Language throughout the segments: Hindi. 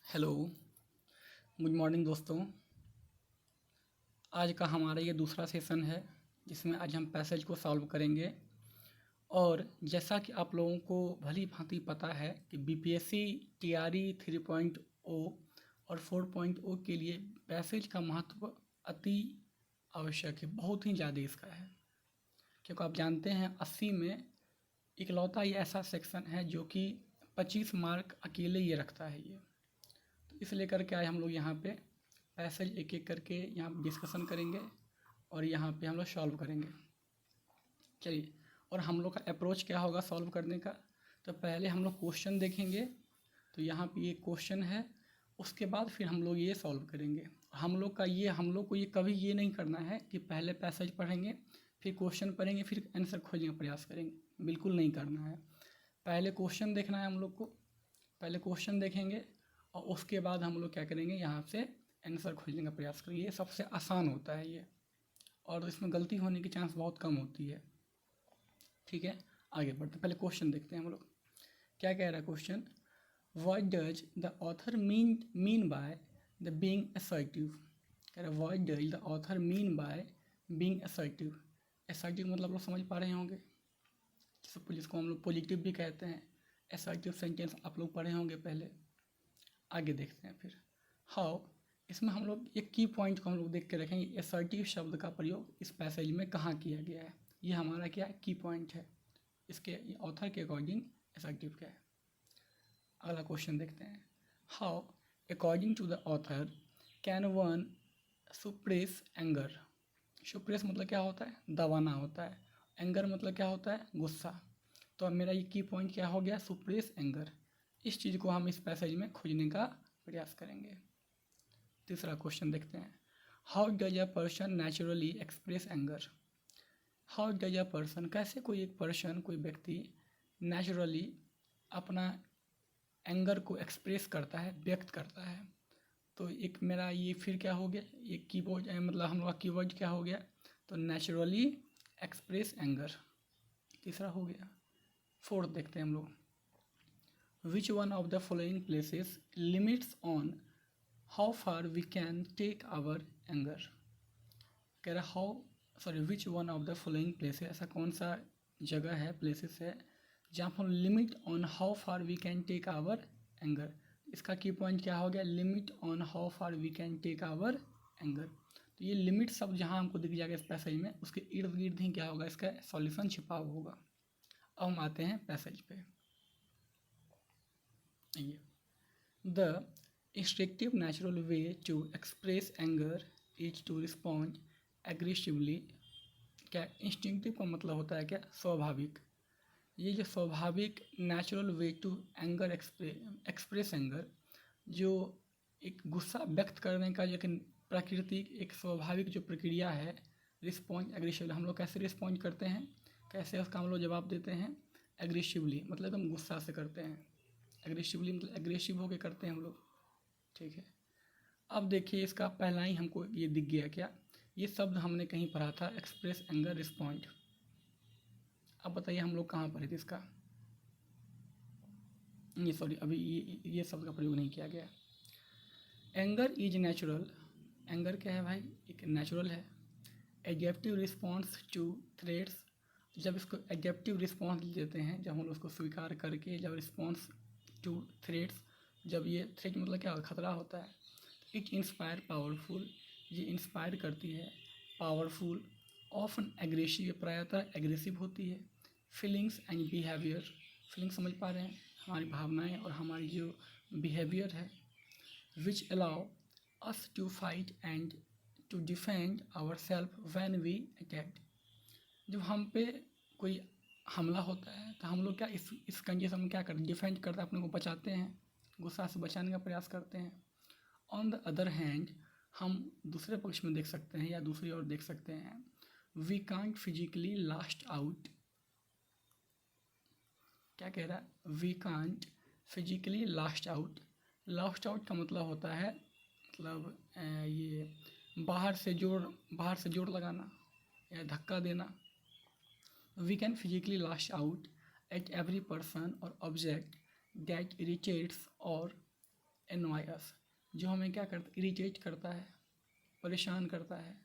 हेलो, गुड मॉर्निंग दोस्तों। आज का हमारा ये दूसरा सेशन है जिसमें आज हम पैसेज को सॉल्व करेंगे। और जैसा कि आप लोगों को भली भांति पता है कि बीपीएससी टीआरई 3.0 और 4.0 के लिए पैसेज का महत्व अति आवश्यक है, बहुत ही ज़्यादा इसका है। क्योंकि आप जानते हैं 80 में इकलौता ये ऐसा सेक्शन है जो कि 25 मार्क अकेले ये रखता है ये। तो इसलिए करके आज हम लोग यहाँ पे पैसेज एक एक करके यहाँ डिस्कशन करेंगे और यहाँ पे हम लोग सॉल्व करेंगे। चलिए, और हम लोग का अप्रोच क्या होगा सॉल्व करने का। तो पहले हम लोग क्वेश्चन देखेंगे, तो यहाँ पे ये क्वेश्चन है, उसके बाद फिर हम लोग ये सॉल्व करेंगे। हम लोग को ये कभी ये नहीं करना है कि पहले पैसेज पढ़ेंगे फिर क्वेश्चन पढ़ेंगे फिर आंसर खोजने का प्रयास करेंगे, बिल्कुल नहीं करना है। पहले क्वेश्चन देखना है हम लोग को, पहले क्वेश्चन देखेंगे और उसके बाद हम लोग क्या करेंगे, यहाँ से आंसर खोजने का प्रयास करेंगे। ये सबसे आसान होता है ये, और इसमें गलती होने की चांस बहुत कम होती है। ठीक है, आगे बढ़ते पहले क्वेश्चन देखते हैं हम लोग। क्या कह रहा है question, what does the author mean by the being assertive. कह रहा है what does the author mean by being assertive. Assertive मतलब लोग समझ पा रहे होंगे, जिसको हम लोग पॉजिटिव भी कहते हैं। असर्टिव सेंटेंस आप लोग पढ़े होंगे पहले। आगे देखते हैं फिर हाउ। इसमें हम लोग एक की पॉइंट को हम लोग देख के रखेंगे, असर्टिव शब्द का प्रयोग इस पैसेज में कहाँ किया गया है। ये हमारा क्या है, की पॉइंट है। इसके ऑथर के अकॉर्डिंग असर्टिव क्या है। अगला क्वेश्चन देखते हैं, how according to the author can one suppress anger. Suppress मतलब क्या होता है, दबाना होता है। एंगर मतलब क्या होता है, गुस्सा। तो अब मेरा ये की पॉइंट क्या हो गया, सुप्रेस एंगर। इस चीज़ को हम इस पैसेज में खोजने का प्रयास करेंगे। तीसरा क्वेश्चन देखते हैं, how does a person naturally express anger. How does a person, कैसे कोई एक पर्सन, कोई व्यक्ति नेचुरली अपना एंगर को एक्सप्रेस करता है, व्यक्त करता है। तो एक मेरा ये फिर क्या हो गया, एक कीवर्ड मतलब हम लोग का कीवर्ड क्या हो गया, तो नेचुरली एक्सप्रेस एंगर, तीसरा हो गया। फोर्थ देखते हैं हम लोग, which one of the following places limits on how far we can take our anger. कह रहा which one of the following places, ऐसा कौन सा जगह है, प्लेसेस है जहाँ पर limit on how far we can take our anger. इसका की पॉइंट क्या हो गया, limit on how far we can take our anger. तो ये लिमिट सब जहाँ हमको दिख जाएगा इस पैसेज में, उसके इर्द गिर्द ही क्या होगा, इसका सॉल्यूशन छिपा हुआ होगा। अब हम आते हैं पैसेज पे। ये the instinctive natural way to express anger is to respond aggressively। क्या इंस्टिंक्टिव का मतलब होता है क्या, स्वाभाविक। ये जो स्वाभाविक natural way to anger express anger, जो एक गुस्सा व्यक्त करने का जो एक प्राकृतिक एक स्वाभाविक जो प्रक्रिया है, रिस्पॉन्ड एग्रेसिवली। हम लोग कैसे रिस्पॉन्ड करते हैं, कैसे उसका हम लोग जवाब देते हैं, एग्रेसिवली मतलब हम गुस्सा से करते हैं। एग्रेसिवली मतलब एग्रेसिव होकर करते हैं हम लोग। ठीक है, अब देखिए इसका पहला ही हमको ये दिख गया क्या, ये शब्द हमने कहीं पढ़ा था, एक्सप्रेस एंगर रिस्पॉन्ड। अब बताइए हम लोग कहाँ पढ़े थे इसका, ये सॉरी अभी ये शब्द का प्रयोग नहीं किया गया। एंगर इज नेचुरल, एंगर क्या है भाई, एक नेचुरल है। एडजेक्टिव रिस्पॉन्स टू थ्रेट्स, जब इसको एडजेक्टिव रिस्पॉन्स देते हैं, जब हम लोग उसको स्वीकार करके, जब रिस्पॉन्स टू थ्रेट्स, जब ये थ्रेट मतलब क्या खतरा होता है। इट इंस्पायर पावरफुल, ये इंस्पायर करती है, पावरफुल, ऑफन एग्रेसिव, प्रायतः एग्रेसिव होती है। फीलिंग्स एंड बिहेवियर, फीलिंग्स समझ पा रहे हैं, हमारी भावनाएं और हमारी जो बिहेवियर है। Which allow us to fight and to defend our self when we attacked. जब हम पे कोई हमला होता है तो हम लोग क्या इस कंडीशन में क्या करते हैं, डिफेंड करते हैं, अपने को बचाते हैं, गुस्सा से बचाने का प्रयास करते हैं। ऑन द अदर हैंड, हम दूसरे पक्ष में देख सकते हैं या दूसरी ओर देख सकते हैं, we can't physically lash out. क्या कह रहा है, we can't physically lash out. Lash out का मतलब होता है, मतलब ये बाहर से जोर लगाना या धक्का देना। We can physically lash out at every person or object that irritates or annoy us, जो हमें क्या करता, इरिटेट करता है, परेशान करता है।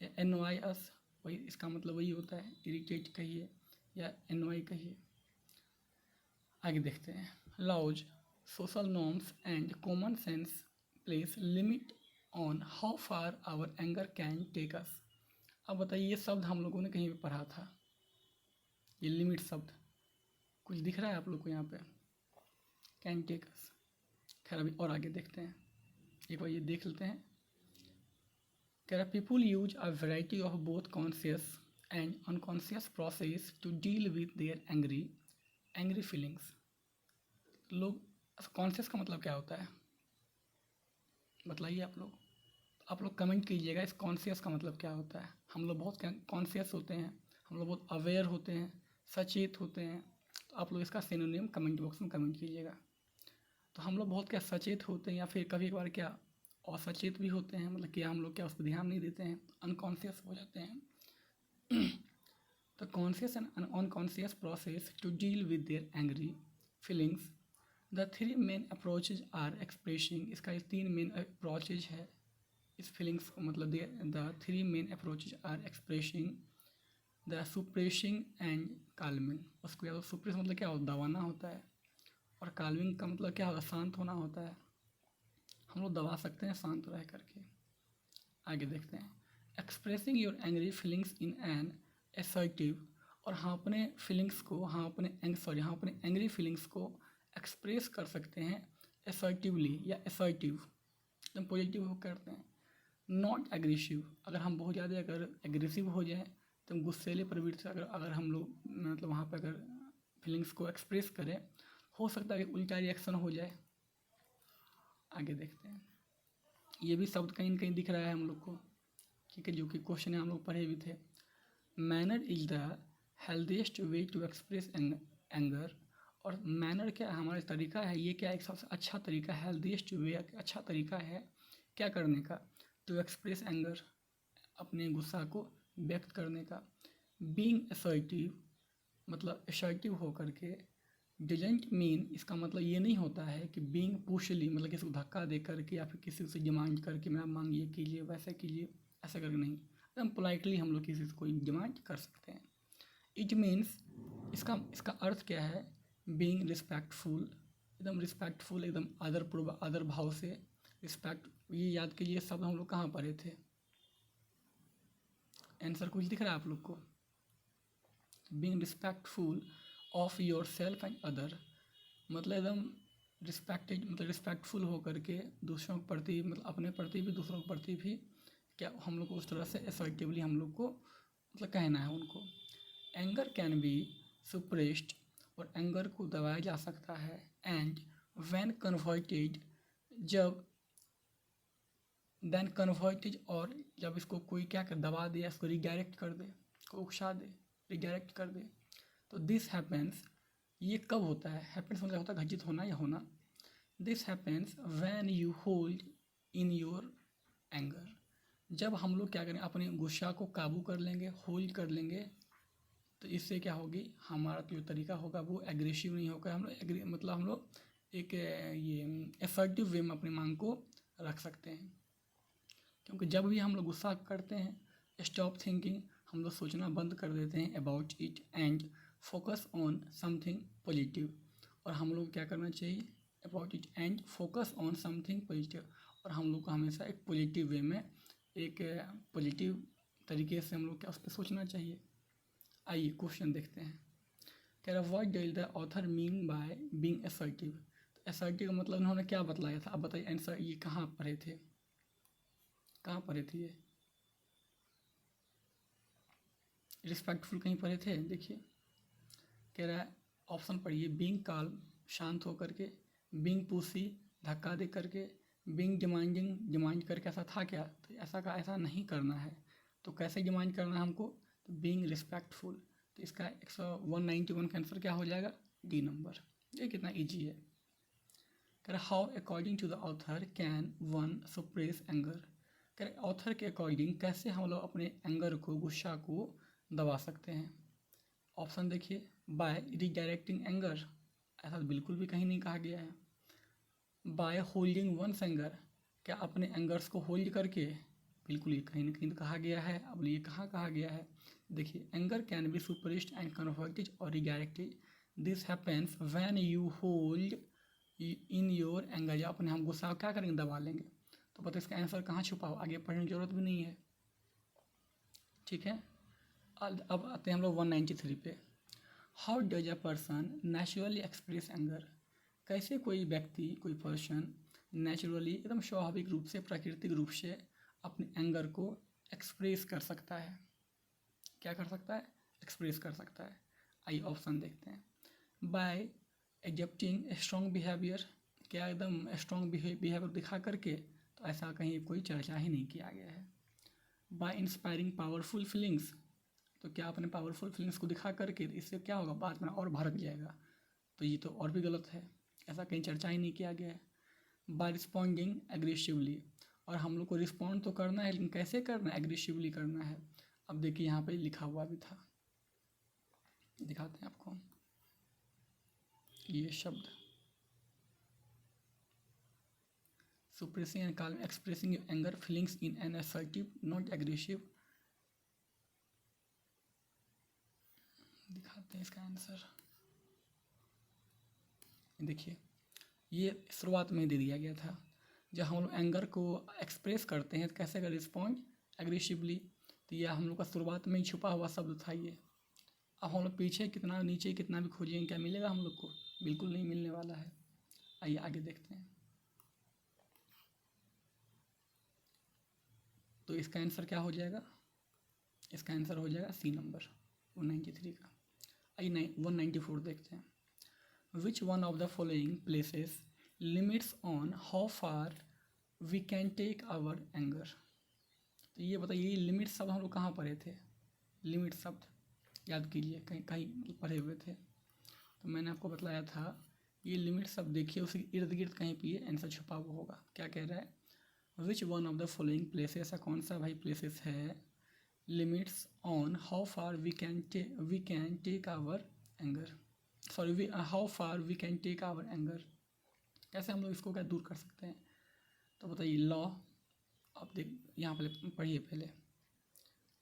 या annoy us, वही इसका मतलब वही होता है, इरिटेट कहिए या annoy कहिए। आगे देखते हैं। laws, social norms and common sense place limit on how far our anger can take us। अब बताइए, ये शब्द हम लोगों ने कहीं पे पढ़ा था, ये लिमिट शब्द कुछ दिख रहा है आप लोग को यहाँ पे, कैन टेक अस। खैर अभी और आगे देखते हैं, एक बार ये देख लेते हैं। कह रहा people use a variety of both conscious and unconscious process to deal with their angry feelings. लोग, कॉन्शियस का मतलब क्या होता है बताइए आप लोग कमेंट कीजिएगा, इस कॉन्शियस का मतलब क्या होता है। हम लोग बहुत कॉन्शियस होते हैं, हम लोग बहुत अवेयर होते हैं, सचेत होते हैं। तो आप लोग इसका सिनोनिम कमेंट बॉक्स में कमेंट कीजिएगा। तो हम लोग बहुत क्या सचेत होते हैं, या फिर कभी कभार क्या असचेत भी होते हैं, मतलब क्या हम लोग क्या उस पर ध्यान नहीं देते हैं, अनकॉन्शियस हो जाते हैं। तो conscious and unconscious process to deal with their angry feelings. The three main approaches are expressing, इसका 3 मेन अप्रोचेज है इस फीलिंग्स को, मतलब the 3 main approaches are expressing, the suppressing and calming. उसके बाद सुप्रेस मतलब क्या होता है, दबाना होता है, और काल्मिंग का मतलब क्या होता है, शांत होना होता है। हम लोग दबा सकते हैं शांत रह करके। आगे देखते हैं। Expressing your angry feelings in an assertive, और हाँ अपने फीलिंग्स को, हाँ अपने एंग्री फीलिंग्स को एक्सप्रेस कर सकते हैं असर्टिवली या असर्टिव, एकदम पॉजिटिव हो करते हैं। नॉट एग्रेसिव, अगर हम बहुत ज़्यादा अगर एग्रेसिव हो जाए तो गुस्सेले प्रवृत्ति से अगर हम लोग मतलब वहाँ पर अगर फीलिंग्स को एक्सप्रेस करें, हो सकता है कि उल्टा रिएक्शन हो जाए। आगे देखते हैं। ये भी शब्द कहीं न कहीं दिख रहा है हम लोग को, ठीक है, जो कि क्वेश्चन हम लोग पढ़े भी थे। Manner is the healthiest way to express anger, और मैनर क्या हमारा तरीका है, ये क्या एक सबसे अच्छा तरीका, हेल्दीएस्ट वे अच्छा तरीका है क्या करने का, टू एक्सप्रेस एंगर, अपने गुस्सा को व्यक्त करने का। बीइंग असर्टिव, मतलब असर्टिव होकर के, डिजेंट मीन, इसका मतलब ये नहीं होता है कि बीइंग पुशली, मतलब किसी को धक्का दे करके या फिर किसी से डिमांड करके मेरा मांग ये कीजिए वैसे कीजिए, ऐसा करके नहीं, एकदम पोलाइटली हम लोग किसी से कोई डिमांड कर सकते हैं। इट मीन्स, इसका अर्थ क्या है, बीइंग रिस्पेक्टफुल, एकदम रिस्पेक्टफुल, एकदम आदर भाव से रिस्पेक्ट। ये याद कीजिए शब्द हम लोग कहाँ पढ़े थे। आंसर कुछ दिख रहा है आप लोग को। Being respectful of your self and other, मतलब एकदम रिस्पेक्टफुल होकर के दूसरों के प्रति, मतलब अपने प्रति भी दूसरों के प्रति भी क्या हम लोग को उस तरह से असर्टिवली हम लोग को मतलब कहना है उनको। एंगर कैन बी सुप्रेस्ड, और एंगर को दबाया जा सकता है। And when converted, then converted, और जब इसको कोई क्या कर दबा दे, इसको रिडायरेक्ट कर दे, को उकसा दे, रिडायरेक्ट कर दे। तो दिस हैपेंस, ये कब होता है, हैपेंस मतलब होता है घटित होना या होना। This happens when you hold in your anger, जब हम लोग क्या करें, अपने गुस्सा को काबू कर लेंगे, होल्ड कर लेंगे, तो इससे क्या होगी, हमारा जो तरीका होगा वो एग्रेसिव नहीं होगा। हम लोग मतलब हम लोग एक ये एफर्टिव वे में अपनी मांग को रख सकते हैं। क्योंकि जब भी हम लोग गुस्सा करते हैं, स्टॉप थिंकिंग, हम लोग सोचना बंद कर देते हैं about it and focus on something positive. और हम लोग क्या करना चाहिए, about it and focus on something positive, और हम लोग को हमेशा एक पॉजिटिव वे में, एक पॉजिटिव तरीके से हम लोग क्या उस पर सोचना चाहिए। आइए क्वेश्चन देखते हैं। कह रहा what does the author mean by being assertive. तो असर्टिव का मतलब उन्होंने क्या बतलाया था, अब बताइए आंसर, ये कहाँ पढ़े थे, कहाँ पढ़े थे, ये रिस्पेक्टफुल कहीं पढ़े थे, देखिए। कह रहा है ऑप्शन पढ़िए, बीइंग काल्म, शांत होकर के, बीइंग पुशी, धक्का दे करके, बीइंग डिमांडिंग, डिमांड करके, ऐसा था क्या, तो ऐसा का ऐसा नहीं करना है। तो कैसे डिमांड करना है हमको, तो बीइंग रिस्पेक्टफुल। तो इसका 191 का आंसर क्या हो जाएगा, डी नंबर। ये कितना ईजी है। कह रहा how according to the author can one suppress anger. कह रहे ऑथर के अकॉर्डिंग कैसे हम लोग अपने एंगर को, गुस्सा को दबा सकते हैं। ऑप्शन देखिए, बाय रिडायरेक्टिंग एंगर, ऐसा बिल्कुल भी कहीं नहीं कहा गया है। बाय होल्डिंग वन फिंगर, क्या अपने एंगर्स को होल्ड करके, बिल्कुल ये कहीं ना कहीं तो कहा गया है। अब ये कहाँ कहा गया है, देखिए anger can be suppressed and converted और redirected, this happens when you hold in your anger, या अपने हम गुस्सा क्या करेंगे, दबा लेंगे। तो पता इसका आंसर कहाँ छुपा हो, आगे पढ़ने की जरूरत भी नहीं है, ठीक है। अब आते हैं हम लोग 193 पे। How does a person naturally express anger, कैसे कोई व्यक्ति, कोई पर्सन नेचुरली, एकदम स्वाभाविक रूप से, प्राकृतिक रूप से अपने एंगर को एक्सप्रेस कर सकता है। क्या कर सकता है, एक्सप्रेस कर सकता है। आइए ऑप्शन देखते हैं। बाय एडप्टिंग स्ट्रॉन्ग बिहेवियर, क्या एकदम स्ट्रॉन्ग बिहेवियर दिखा करके, तो ऐसा कहीं कोई चर्चा ही नहीं किया गया है। बाय इंस्पायरिंग पावरफुल फीलिंग्स, तो क्या अपने पावरफुल फीलिंग्स को दिखा करके, इससे क्या होगा, बाद में और भड़क जाएगा, तो ये तो और भी गलत है, ऐसा कहीं चर्चा ही नहीं किया गया है। बाय रिस्पॉन्डिंग एग्रेसिवली, और हम लोग को रिस्पॉन्ड तो करना है, लेकिन कैसे करना है, एग्रेसिवली करना है। अब देखिए यहाँ पे लिखा हुआ भी था, दिखाते हैं आपको ये शब्द, suppressing and calm, expressing your anger feelings in an assertive not aggressive, दिखाते हैं इसका आंसर। देखिए ये शुरुआत में दे दिया गया था, जब हम लोग एंगर को एक्सप्रेस करते हैं तो कैसे कर, रिस्पॉन्ड एग्रेसिवली, तो यह हम लोग का शुरुआत में ही छुपा हुआ शब्द था ये। अब हम लोग पीछे कितना, नीचे कितना भी खोजेंगे, क्या मिलेगा हम लोग को, बिल्कुल नहीं मिलने वाला है। आइए आगे देखते हैं। तो इसका आंसर क्या हो जाएगा, इसका आंसर हो जाएगा सी नंबर 193 का। आइए 194 देखते हैं। Which one of the following places limits on how far we can take our anger, तो ये बताइए, ये लिमिट शब्द हम लोग कहाँ पढ़े थे, लिमिट शब्द याद कीजिए, कहीं कहीं पढ़े हुए थे। तो मैंने आपको बतलाया था, ये लिमिट शब्द देखिए, उसके इर्द गिर्द कहीं पे ये आंसर छुपा हुआ होगा। क्या कह रहा है, which one of the following places, ऐसा कौन सा भाई प्लेसेस है, limits on how far we can take our anger, sorry how far we can take our anger, कैसे हम लोग इसको क्या दूर कर सकते हैं। तो बताइए लॉ, अब देख यहाँ पर पढ़िए पहले,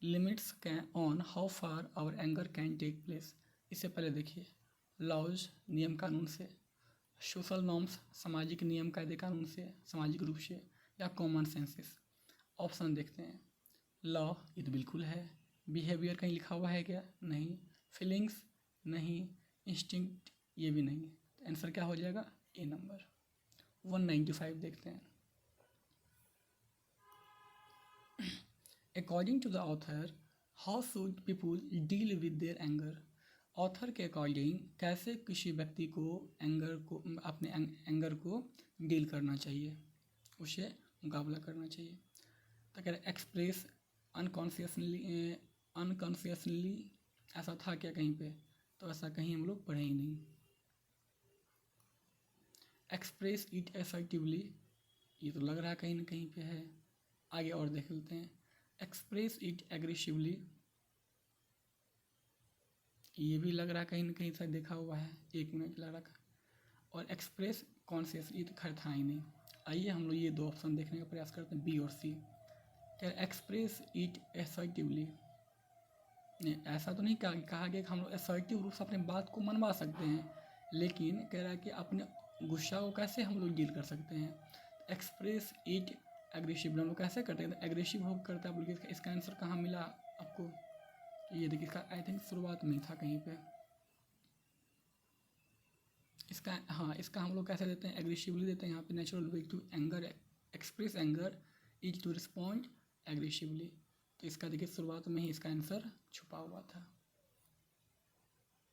limits can on how far our anger can take place, इससे पहले देखिए लॉज, नियम कानून से, सोशल नॉर्म्स, सामाजिक नियम कायदे कानून से, सामाजिक रूप से, या कॉमन सेंसेस। ऑप्शन देखते हैं। लॉ ये तो बिल्कुल है, बिहेवियर कहीं लिखा हुआ है क्या, नहीं, फीलिंग्स नहीं, इंस्टिंक्ट ये भी नहीं, तो आंसर क्या हो जाएगा, ए नंबर। 195 देखते हैं। According to the author how should people deal with their anger, author के अकॉर्डिंग कैसे किसी व्यक्ति को एंगर को, अपने एंगर को डील करना चाहिए, उसे मुकाबला करना चाहिए। तो कह रहे एक्सप्रेस अनकॉन्शियसली, ऐसा था क्या कहीं पे, तो ऐसा कहीं हम लोग पढ़े ही नहीं। एक्सप्रेस इट असर्टिवली, ये तो लग रहा है कहीं ना कहीं पे है, आगे और देख लेते हैं। एक्सप्रेस इट एग्रेसिवली, ये भी लग रहा है कहीं ना कहीं से देखा हुआ है, 1 मिनट लग रहा। और एक्सप्रेस कॉन्शियस, ये तो खैर था ही नहीं। आइए हम लोग ये 2 ऑप्शन देखने का प्रयास करते हैं, बी और सी। क्या एक्सप्रेस इट असर्टिवली, नहीं ऐसा तो नहीं कहा गया कि हम लोग असर्टिव रूप से अपने बात को मनवा सकते हैं, लेकिन कह रहा है कि अपने गुस्सा को कैसे हम लोग डील कर सकते हैं। एक्सप्रेस इट एग्रेसिव हम लोग कैसे करते हैं, एग्रेसिव होकर करता है, बोलिए इसका आंसर कहाँ मिला आपको, ये देखिए इसका आई थिंक शुरुआत में था कहीं पे, इसका हाँ, इसका हम लोग कैसे देते हैं, एग्रेसिवली देते हैं यहाँ पे। Natural way to anger, express anger is to respond aggressively, तो इसका देखिए शुरुआत में ही इसका आंसर छुपा हुआ था।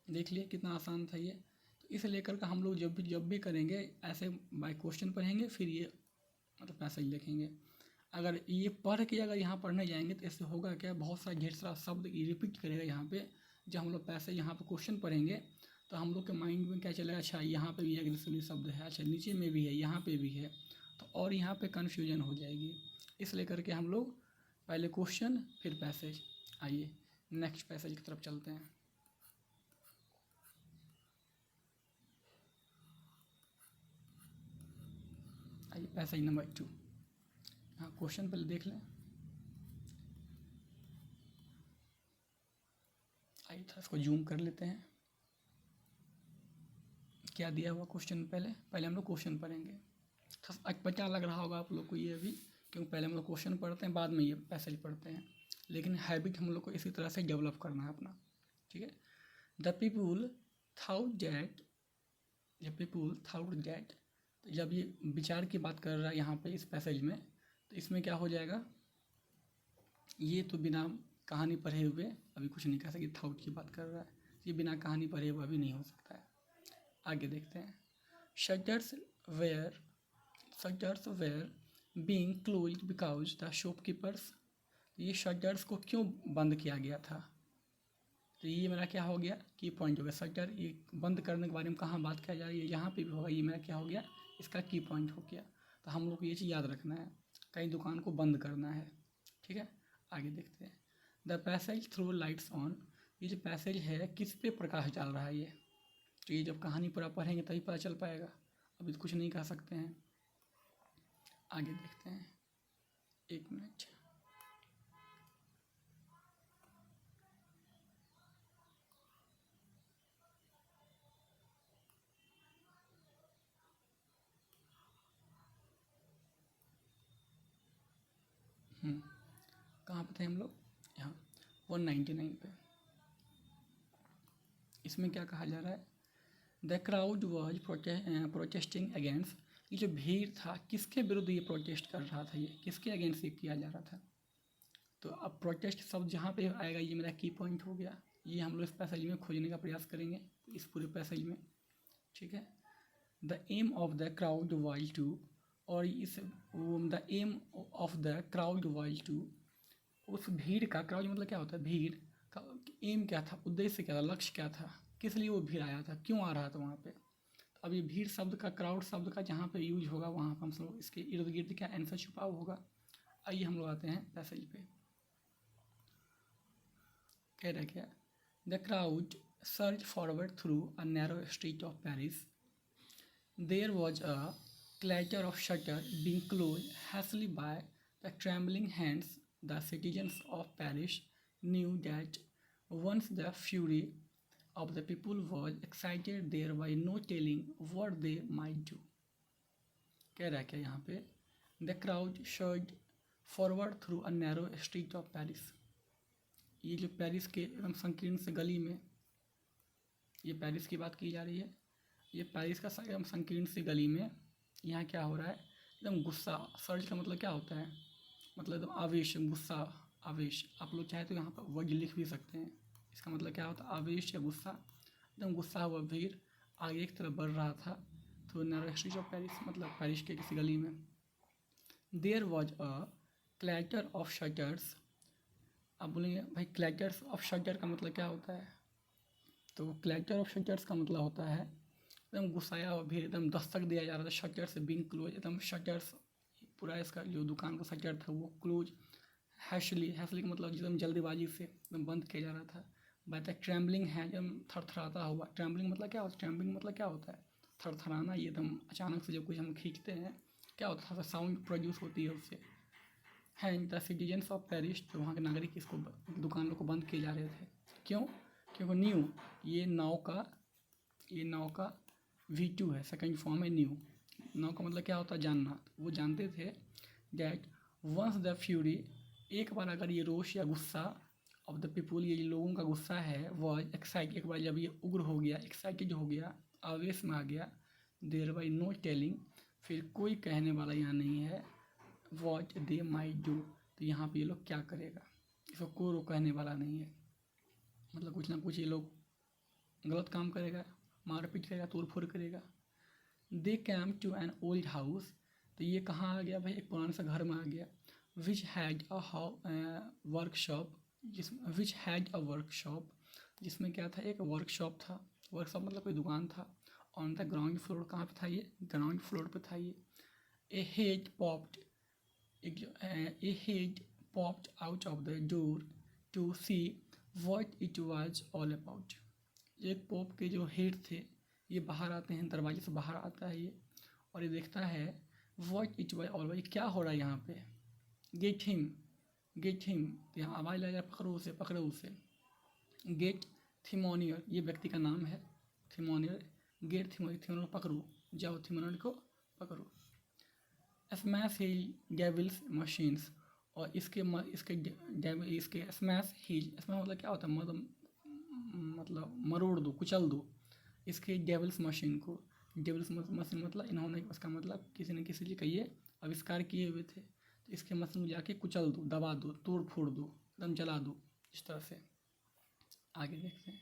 देख लिए कितना आसान था ये। तो इसे लेकर के हम लोग जब भी करेंगे ऐसे बाय क्वेश्चन पढ़ेंगे, फिर ये मतलब पैसेज लिखेंगे। अगर ये पढ़ के अगर यहाँ पढ़ने जाएंगे तो इससे होगा क्या, बहुत सारा ढेर सारा शब्द रिपीट करेगा यहाँ पे। जब हम लोग पैसेज यहाँ पे क्वेश्चन पढ़ेंगे तो हम लोग के माइंड में क्या चलेगा, अच्छा यहाँ पे भी एग्रेसिवली शब्द है, अच्छा नीचे में भी है, यहाँ पे भी है, तो और यहाँ पे कन्फ्यूजन हो जाएगी। इसलिए करके हम लोग पहले क्वेश्चन फिर पैसेज। आइए नेक्स्ट पैसेज की तरफ चलते हैं। Passage number 2। हाँ, क्वेश्चन पहले देख लें। आइए थोड़ा इसको जूम कर लेते हैं। क्या दिया हुआ क्वेश्चन, पहले हम लोग क्वेश्चन पढ़ेंगे। पता लग रहा होगा आप लोग को ये अभी, क्योंकि पहले हम लोग क्वेश्चन पढ़ते हैं, बाद में ये पैसेज पढ़ते हैं, लेकिन हैबिट हम लोग को इसी तरह से डेवलप करना है अपना, ठीक है। द पीपुल थाउट दैट, तो जब ये विचार की बात कर रहा है यहाँ पे इस पैसेज में, तो इसमें क्या हो जाएगा, ये तो बिना कहानी पढ़े हुए अभी कुछ नहीं कह सकते। थाउट की बात कर रहा है, ये बिना कहानी पढ़े हुए अभी नहीं हो सकता है। आगे देखते हैं। Shutters were being closed because the shopkeepers, ये शटर्स को क्यों बंद किया गया था, तो ये मेरा क्या हो गया, की पॉइंट हो गया। शटर ये बंद करने के बारे में कहाँ बात किया जा रही है, यहाँ पे भी होगा, ये मेरा क्या हो गया, इसका की पॉइंट हो गया। तो हम लोग को ये चीज़ याद रखना है, कहीं दुकान को बंद करना है, ठीक है। आगे देखते हैं। The passage through lights on, ये जो पैसेज है किस पे प्रकाश डाल रहा है ये, तो ये जब कहानी पूरा पढ़ेंगे तभी पता चल पाएगा, अभी तो कुछ नहीं कह सकते हैं। आगे देखते हैं, 1 मिनट। कहाँ पे थे हम लोग, यहाँ 199 पे। इसमें क्या कहा जा रहा है, the crowd was protesting against, ये जो भीड़ था किसके विरुद्ध ये प्रोटेस्ट कर रहा था, ये किसके अगेंस्ट ये किया जा रहा था। तो अब प्रोटेस्ट शब्द जहाँ पे आएगा ये मेरा की पॉइंट हो गया, ये हम लोग इस पैसेज में खोजने का प्रयास करेंगे, इस पूरे पैसेज में, ठीक है। The aim of the crowd was to, और इस the aim of the crowd was to, उस भीड़ का, क्राउड मतलब क्या होता है, भीड़ का एम क्या था, उद्देश्य क्या था, लक्ष्य क्या था, किस लिए वो भीड़ आया था, क्यों आ रहा था वहाँ पे। तो अब ये भीड़ शब्द का, क्राउड शब्द का जहाँ पे यूज होगा वहाँ पर हम लोग इसके इर्द गिर्द क्या आंसर छुपा होगा। आइए हम लोग आते हैं पैसेज पे। कह रहा क्या, the crowd surged forward through a narrow street of Paris, there was a clatter of shutter being closed hastily by the trembling hands. The citizens of Paris knew that once the fury of the people was excited, there was no telling what they might do. कह रहा है क्या यहाँ पे, the crowd surged forward through a narrow street of Paris, ये जो पेरिस के एकदम संकीर्ण से गली में, ये पेरिस की बात की जा रही है, ये पेरिस का एकदम संकीर्ण सी गली में यहाँ क्या हो रहा है, एकदम गुस्सा। सर्ज का मतलब क्या होता है, मतलब एकदम आवेश, गुस्सा, आवेश। आप लोग चाहे तो यहाँ पर वर्ड लिख भी सकते हैं, इसका मतलब क्या होता है, आवेश या गुस्सा। एकदम गुस्सा हुआ भीड़ आगे की तरफ बढ़ रहा था, तो नैरो स्ट्रीट ऑफ पेरिस मतलब पेरिस के किसी गली में। There was a clatter of shutters, आप बोलेंगे भाई क्लैटर्स ऑफ शटर का मतलब क्या होता है, तो क्लैटर ऑफ शटर्स का मतलब होता है एकदम गुस्साया हुआ भीड़, एकदम दस्तक दिया जा रहा था, शटर से बिंग क्लोज, एकदम शटर्स पूरा इसका जो दुकान का शटर था वो क्लोज, हैशली का मतलब एकदम जल्दीबाजी से एकदम बंद किया जा रहा था। बाय द ट्रैम्बलिंग है, एकदम थरथराता हुआ। ट्रैम्बलिंग मतलब क्या होता है, ट्रैम्बलिंग मतलब क्या होता है, थरथराना, ये एकदम अचानक से जब कुछ हम खींचते हैं क्या होता है, साउंड प्रोड्यूस होती है उससे। है द सिटीजन्स ऑफ पेरिस, जो वहाँ के नागरिक इसको दुकानों को बंद किए जा रहे थे, क्यों, क्योंकि न्यू, ये नाव का V2 है, सेकंड फॉर्म है न्यू। नाउ का मतलब क्या होता है, जानना। वो जानते थे डैट वंस द फ्यूरी, एक बार अगर ये रोष या गुस्सा ऑफ द पीपुल, ये लोगों का गुस्सा है, वॉज एक्साइट, एक बार जब ये उग्र हो गया, एक्साइटेड हो गया, आवेश में आ गया, देयर बाई नो टेलिंग, फिर कोई कहने वाला यहाँ नहीं है, वॉट दे माइट डू, तो यहाँ पे ये लोग क्या करेगा, इसको कोई कहने वाला नहीं है, मतलब कुछ ना कुछ ये लोग गलत काम करेगा, मारपीट करेगा, तोड़ फोड़ करेगा। They came to an old house, तो ये कहाँ आ गया भाई, एक पुराना सा घर में आ गया। विच हैड अ वर्कशॉप, जिसमें क्या था, एक वर्कशॉप था। वर्कशॉप मतलब कोई दुकान था। ऑन द ग्राउंड फ्लोर, कहाँ पे था ये, ग्राउंड फ्लोर पे था ये। A head popped out of the door to see what it was all about, एक पॉप के जो हेड थे ये बाहर आते हैं, दरवाजे से बाहर आता है ये, और ये देखता है वॉट इट वाई ऑल, क्या हो रहा है यहाँ पे? गेट हिम, गेट हिम, यहाँ आवाज़ लगा, पकड़ो उसे, पकड़ो उसे। गेट थिमोनियर, ये व्यक्ति का नाम है थिमोनियर। गेट थिमोनियर, थिमोनियर को पकड़ो, जाओ थिमोनियर को पकड़ो। स्मैश हील डेविल्स मशीन्स, और इसके स्मैश हील, इसमें मतलब क्या होता है? मतलब मरोड़ दो, कुचल दो इसके डेविल्स मशीन को। डेविल्स मशीन मतलब इन्होंने, उसका मतलब किसी न किसी के ये आविष्कार किए हुए थे, तो इसके मशीन में जाके कुचल दो, दबा दो, तोड़ फोड़ दो, एकदम जला दो, इस तरह से। आगे देखते हैं।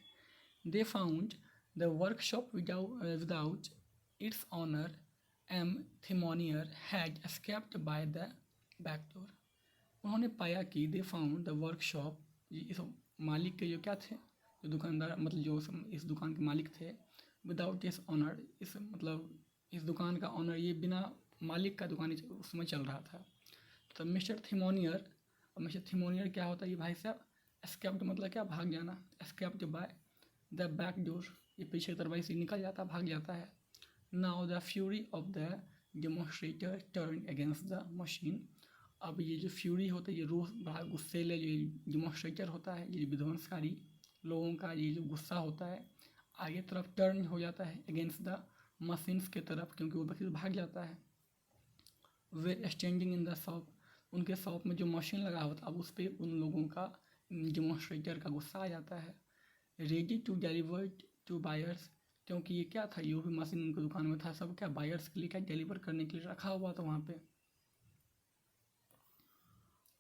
They found the workshop without its owner M Thimonnier had escaped by the back door. उन्होंने पाया कि दे फाउंड द वर्कशॉप, इस मालिक के जो क्या थे, जो दुकानदार, मतलब जो इस दुकान के मालिक थे, विदाउट इस ऑनर, इस मतलब इस दुकान का ऑनर, ये बिना मालिक का दुकान उसमें चल रहा था। तो मिस्टर थिमोनियर, और मिस्टर थिमोनियर क्या होता है ये भाई साहब? एस्केप्ड मतलब क्या? भाग जाना। Escaped by the back door, ये पीछे की तरफ से निकल जाता, भाग जाता है। Now the fury of the demonstrator turn against the machine. अब ये जो फ्यूरी होता है, ये रोष, बड़ा गुस्सेले जो डेमोन्स्ट्रेटर होता है, ये विध्वंसकारी लोगों का ये जो गुस्सा होता है, आगे तरफ टर्न हो जाता है अगेंस्ट द मशीन्स के तरफ, क्योंकि वो व्यक्ति भाग जाता है। वे स्टैंडिंग इन द शॉप, उनके शॉप में जो मशीन लगा हुआ था, अब उस पर उन लोगों का, डेमोन्स्ट्रेटर का गुस्सा आ जाता है। Ready to deliver to buyers, क्योंकि ये क्या था, जो भी मशीन उनकी दुकान में था, सब क्या बायर्स के लिए क्या डिलीवर करने के लिए रखा हुआ था वहाँ पे।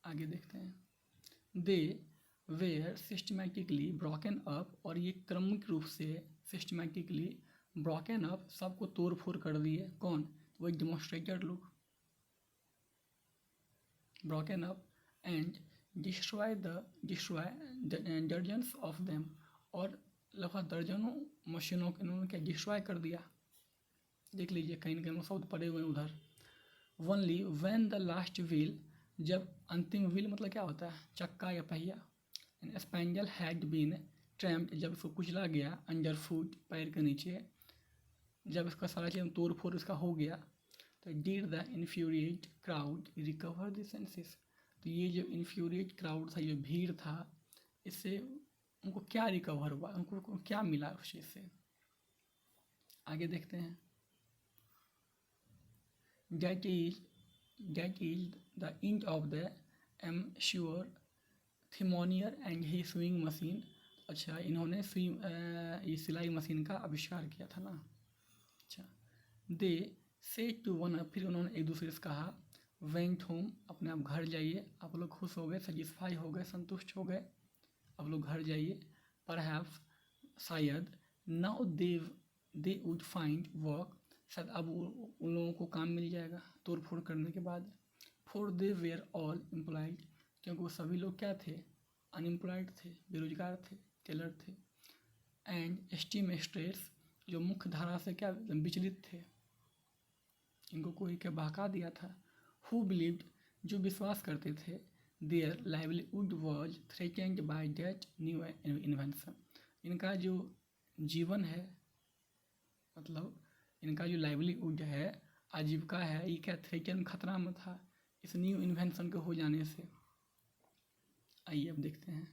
आगे देखते हैं। दे वेयर सिस्टमेटिकली ब्रोकन अप, और ये क्रमिक रूप से सिस्टमेटिकली ब्रोकन अप, सबको तोड़ फोड़ कर दिए। कौन? तो वही डेमोन्स्ट्रेटर लोग। Broken up and destroy dozens of them, और लगभग दर्जनों मशीनों को इन्होंने क्या डिस्ट्रॉय कर दिया। देख लीजिए कहीं ना कहीं शब्द पड़े हुए हैं उधर। Only when the last wheel, जब अंतिम व्हील मतलब क्या होता है? चक्का या पहिया। स्पैंडल हैड बीन ट्रैम्प्ड, जब इसको कुचला गया, अंडर फुट, पैर के नीचे, जब इसका सारा चीज़ तोड़ फोड़ इसका हो गया, तो did the infuriate crowd recover the senses. तो ये जो इन्फ्यूरिएट क्राउड था, ये भीड़ था, इससे उनको क्या रिकवर हुआ, उनको क्या मिला उस चीज़ से? आगे देखते हैं। That is the end of the sure Thimonnier and he sewing machine. अच्छा, इन्होंने ये सिलाई मशीन का आविष्कार किया था ना। अच्छा, दे से टू वन, फिर उन्होंने एक दूसरे से कहा, वेंट होम, अपने आप घर जाइए, आप लोग खुश हो गए, सेटिस्फाई हो गए, संतुष्ट हो गए, आप लोग घर जाइए। परहैप्स, शायद, now they would find work, शायद अब उन लोगों को काम मिल जाएगा तोड़ फोड़ करने के बाद। For they were all employed, क्योंकि वो सभी लोग क्या थे? अनएम्प्लॉयड थे, बेरोजगार थे, टेलर थे। एंड एस्टीमेस्ट्रेट्स, जो मुख्य धारा से क्या विचलित थे, इनको कोई क्या बहका दिया था। हु बिलीव्ड, जो विश्वास करते थे, their livelihood was threatened by that new invention, इनका जो जीवन है, मतलब इनका जो लाइवलीहुड है, आजीविका है, ये क्या थ्रेटन, खतरा में था इस न्यू इन्वेंशन के हो जाने से। आइए अब देखते हैं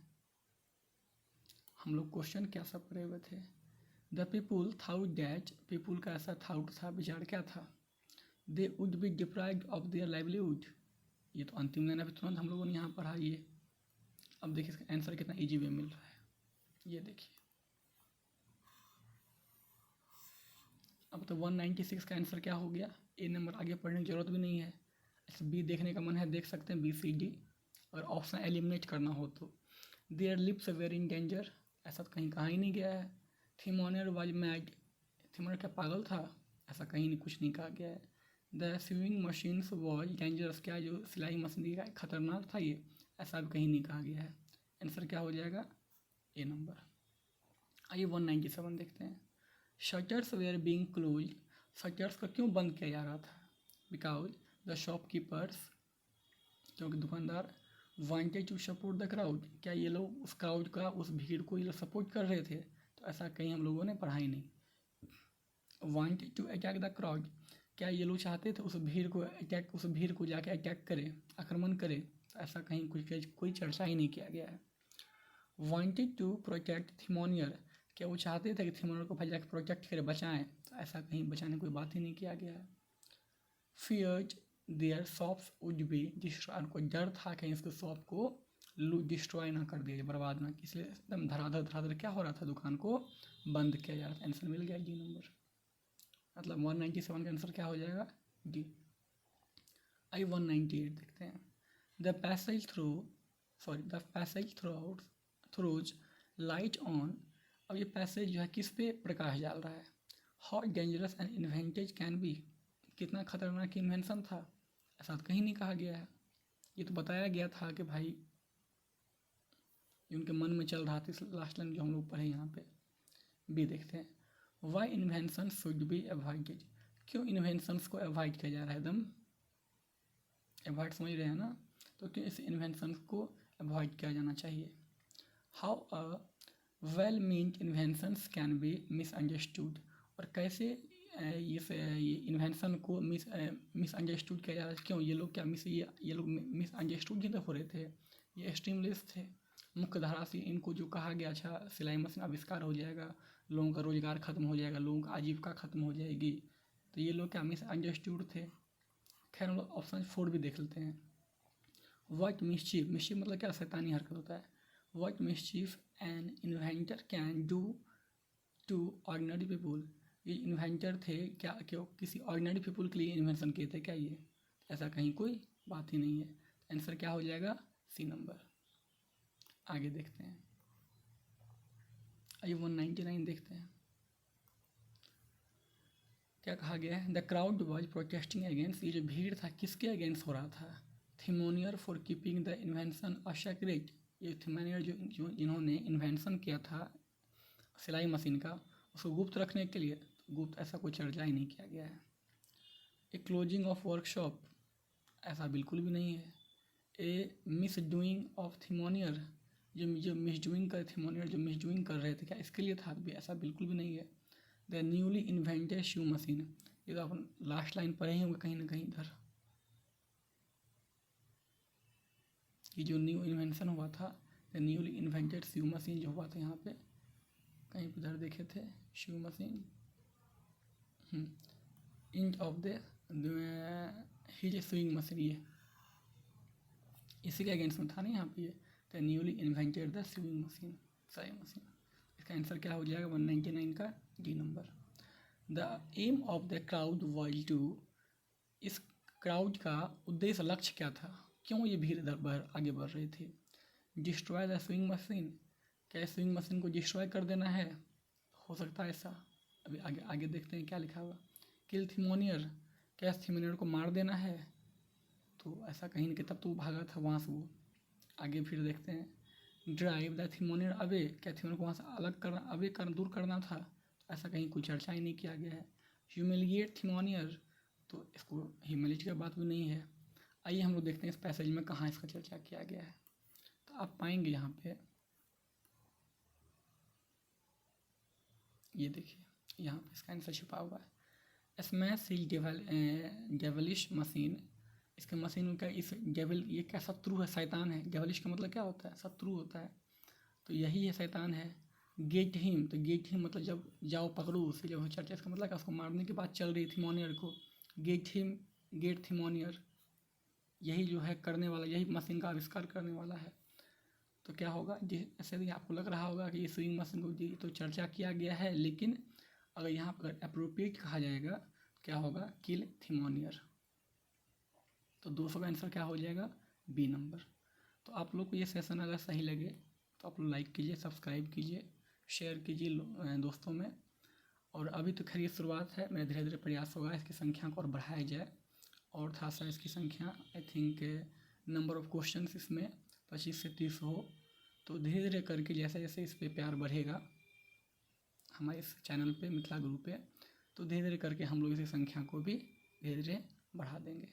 हम लोग क्वेश्चन क्या सब पढ़े हुए थे। The people thought that, people का ऐसा थाउट था, विचार क्या था? They would be deprived of their livelihood, ये तो अंतिम लाइन अभी तुरंत हम लोगों ने यहाँ पढ़ा। ये अब देखिए इसका आंसर कितना इजी वे मिल रहा है, ये देखिए। अब तो 196 का आंसर क्या हो गया? ए नंबर, आगे पढ़ने की जरूरत भी नहीं है। बी देखने का मन है देख सकते हैं, बी सी डी, अगर ऑप्शन एलिमिनेट करना हो तो। Their lips were in danger, ऐसा तो कहीं कहा ही नहीं गया है। थिमोनियर वाज मैड, थिमोनियर क्या पागल था? ऐसा कहीं नहीं, कुछ नहीं कहा गया है। The swing machines was dangerous, क्या जो सिलाई मशीन का खतरनाक था ये, ऐसा भी कहीं नहीं कहा गया है। आंसर क्या हो जाएगा? A number. आइए 197 देखते हैं। Shutters were being close, shutters को क्यों बंद किया जा रहा था? बिकॉज द शॉपकीपर्स, क्योंकि दुकानदार, wanted to support the crowd, क्या ये लोग उस क्राउड का, उस भीड़ को ये लोग सपोर्ट कर रहे थे? तो ऐसा कहीं हम लोगों ने पढ़ा ही नहीं। Wanted to attack the crowd, क्या ये लोग चाहते थे उस भीड़ को जाके अटैक करे, आक्रमण करे? तो ऐसा कहीं कोई चर्चा ही नहीं किया गया है। वांटेड टू प्रोटेक्ट थिमोनियर, क्या वो चाहते थे कि थिमोनियर को भाई जाके प्रोटेक्ट करे, बचाएं? तो ऐसा कहीं बचाने कोई बात ही नहीं किया गया है। Feared their shops would be destroy, उनको डर था कहीं इसके शॉप को डिस्ट्रॉय ना कर दिया जाए, बर्बाद ना, इसलिए एकदम धड़ाधड़ क्या हो रहा था, दुकान को बंद किया जा रहा था। आंसर मिल गया डी नंबर, मतलब 197 का आंसर क्या हो जाएगा? डी। आई 198 देखते हैं। The passage throws light on, अब ये पैसेज जो है किस पे प्रकाश डाल रहा है? How dangerous and inventions can be, कितना खतरनाक इन्वेंशन था? ऐसा तो कहीं नहीं कहा गया है। ये तो बताया गया था कि भाई ये उनके मन में चल रहा था, इस लास्ट लाइन जो हम लोग पढ़े यहाँ पे। बी देखते हैं। Why invention should be avoided, क्यों इन्वेंशंस को अवॉइड किया जा रहा है? एकदम अवॉइड समझ रहे हैं ना, तो क्यों इस इन्वेंशन को अवॉइड किया जाना चाहिए? How a well meant inventions can be misunderstood, और कैसे ये इन्वेंशन को मिसअंडरस्टूड किया जा रहा है? क्यों ये लोग ये लोग मिसअंडरस्टूड ही तो हो रहे थे, ये एक्सट्रीमलिस्ट थे। मुख्य धारा से इनको जो कहा गया था सिलाई मशीन आविष्कार हो जाएगा, लोगों का रोजगार खत्म हो जाएगा, लोगों का आजीविका खत्म हो जाएगी, तो ये लोग क्या मिसअंडरस्टूड थे? खैर हम लोग ऑप्शन 4 भी देख लेते हैं। व्हाट मिसचीफ, मिसचीफ मतलब क्या? शैतानी हरकत होता है। What mischief an inventor can do to ordinary people, ये इन्वेंटर थे क्या किसी ऑर्डिनरी पीपुल के लिए इन्वेंशन किए थे क्या ये? ऐसा कहीं कोई बात ही नहीं है। आंसर क्या हो जाएगा? C number. आगे देखते हैं। आइए 199 देखते हैं क्या कहा गया है। The crowd was protesting against, ये जो भीड़ था किसके अगेंस्ट हो रहा था? Thimonnier for keeping the invention a secret, ये थिमोनियर जो जिन्होंने इन्वेंशन किया था सिलाई मशीन का, उसको गुप्त रखने के लिए, गुप्त ऐसा कोई चर्चा ही नहीं किया गया है। ए क्लोजिंग ऑफ वर्कशॉप, ऐसा बिल्कुल भी नहीं है। ए मिस डूइंग ऑफ थिमोनियर, जो मिस डूइंग कर थिमोनियर जो मिस डूइंग कर रहे थे क्या इसके लिए था? भी ऐसा बिल्कुल भी नहीं है। The newly invented sew machine, ये तो अपन लास्ट लाइन पढ़े ही होंगे कहीं ना कहीं इधर, ये जो न्यू इन्वेंशन हुआ था, the newly invented sew machine जो हुआ था यहाँ पे कहीं इधर देखे थे, sew machine inch of the his sewing machine, ये इसी के अगेंस्ट में था ना यहाँ पे, ये the newly invented the sewing machine, सिलाई मशीन। इसका आंसर क्या हो जाएगा? 199 का D number. The aim of the crowd was to, इस क्राउड का उद्देश्य लक्ष्य क्या था? क्यों ये भीड़ इधर आगे बढ़ रही थी? डिस्ट्रॉय द स्विंग मशीन, क्या स्विंग मशीन को डिस्ट्रॉय कर देना है? हो सकता है ऐसा, अभी आगे देखते हैं क्या लिखा हुआ। किल थिमोनियर, क्या थिमोनियर को मार देना है? तो ऐसा कहीं नहीं कि तब तो वो भागा था वहाँ से वो। आगे फिर देखते हैं। ड्राइव द थिमोनियर अवे, क्या थिमोनियर को वहाँ से अलग करना दूर करना था? तो ऐसा कहीं कोई चर्चा ही नहीं किया गया है। ह्यूमिलिएट थिमोनियर, तो इसको ह्यूमिलिटी का बात भी नहीं है। आइए हम लोग देखते हैं इस पैसेज में कहाँ इसका चर्चा किया गया है। तो आप पाएंगे यहाँ पे, ये देखिए यहाँ पे इसका आंसर छुपा हुआ है। स्मैश हिज डेवलिश मशीन, इसके मशीन का इस डेविल, ये क्या शत्रु है, शैतान है। डेवलिश का मतलब क्या होता है? शत्रु होता है, तो यही है शैतान है। गेट हिम, तो गेट हिम मतलब जब जाओ पकड़ो उसे, जब चर्चा, इसका मतलब क्या? उसको मारने के बाद चल रही थिमोनियर को, गेट हिम, गेट थिमोनियर, यही जो है करने वाला, यही मशीन का आविष्कार करने वाला है। तो क्या होगा? ऐसे भी आपको लग रहा होगा कि ये स्विंग मशीन को तो चर्चा किया गया है, लेकिन अगर यहाँ पर अप्रोप्रिएट कहा जाएगा क्या होगा? किल थिमोनियर। तो 200 का आंसर क्या हो जाएगा? B number. तो आप लोग को ये सेशन अगर सही लगे तो आप लोग लाइक कीजिए, सब्सक्राइब कीजिए, शेयर कीजिए दोस्तों में। और अभी तो खैर ये शुरुआत है, मेरा धीरे धीरे प्रयास होगा इसकी संख्या को और बढ़ाया जाए, और थोड़ा सा इसकी संख्या, I think number of questions इसमें 25 से 30 हो। तो धीरे धीरे करके जैसे जैसे इस पर प्यार बढ़ेगा हमारे इस चैनल पे, मिथिला गुरु पे, तो धीरे धीरे करके हम लोग इसी संख्या को भी धीरे धीरे बढ़ा देंगे।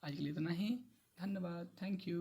आज के लिए इतना ही, धन्यवाद, थैंक यू।